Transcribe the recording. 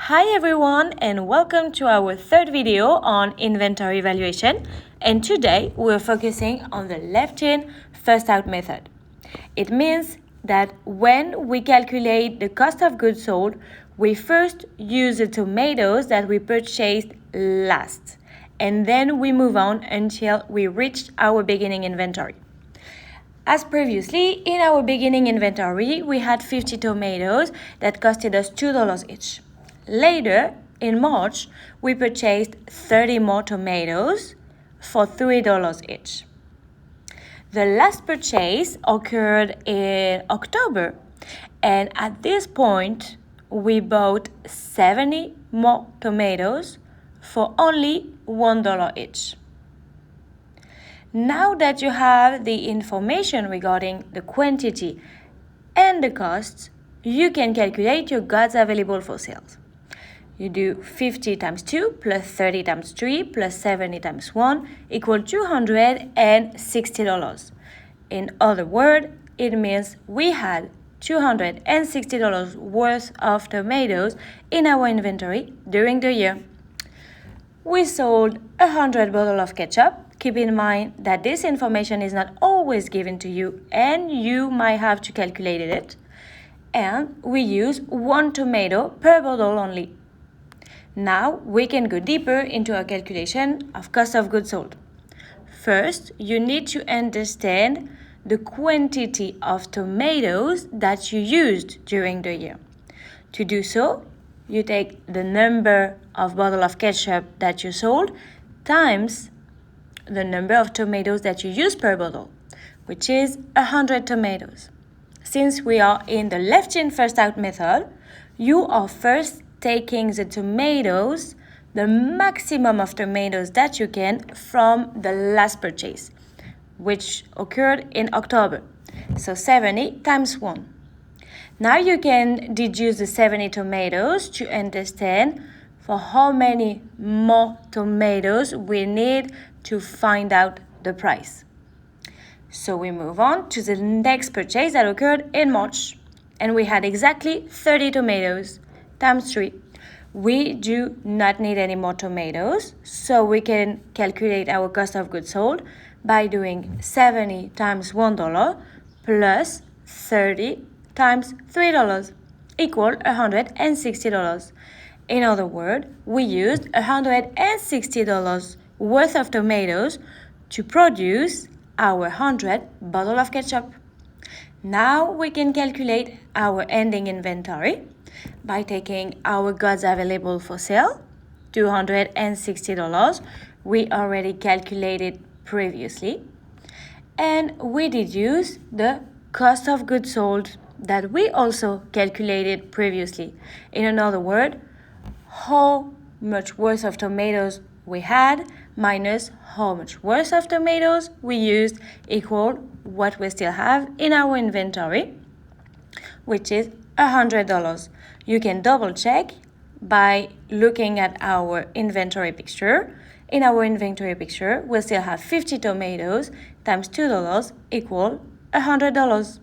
Hi everyone and welcome to our third video on inventory valuation, and today we're focusing on the left-in first-out method. It means that when we calculate the cost of goods sold, we first use the tomatoes that we purchased last, and then we move on until we reach our beginning inventory. As previously, in our beginning inventory, we had 50 tomatoes that costed us $2 each. Later, in March, we purchased 30 more tomatoes for $3 each. The last purchase occurred in October, and at this point, we bought 70 more tomatoes for only $1 each. Now that you have the information regarding the quantity and the costs, you can calculate your goods available for sales. You do 50 times 2 plus 30 times 3 plus 70 times 1 equal $260. In other words, it means we had $260 worth of tomatoes in our inventory during the year. We sold 100 bottles of ketchup. Keep in mind that this information is not always given to you and you might have to calculate it. And we use 1 tomato per bottle only. Now we can go deeper into our calculation of cost of goods sold. First, you need to understand the quantity of tomatoes that you used during the year. To do so, you take the number of bottles of ketchup that you sold times the number of tomatoes that you use per bottle, which is 100 tomatoes. Since we are in the left-in first-out method, you are first taking the tomatoes, the maximum of tomatoes that you can from the last purchase, which occurred in October. So 70 times 1. Now you can deduce the 70 tomatoes to understand for how many more tomatoes we need to find out the price. So we move on to the next purchase that occurred in March, and we had exactly 30 tomatoes times 3. We do not need any more tomatoes, so we can calculate our cost of goods sold by doing 70 times $1 plus 30 times $3 equal $160. In other words, we used $160 worth of tomatoes to produce our 100 bottles of ketchup. Now we can calculate our ending inventory by taking our goods available for sale, $260, we already calculated previously, and we deduce the cost of goods sold that we also calculated previously. In another word, how much worth of tomatoes we had minus how much worth of tomatoes we used equal what we still have in our inventory, which is $100. You can double check by looking at our inventory picture. In our inventory picture, we still have 50 tomatoes times $2 equal $100.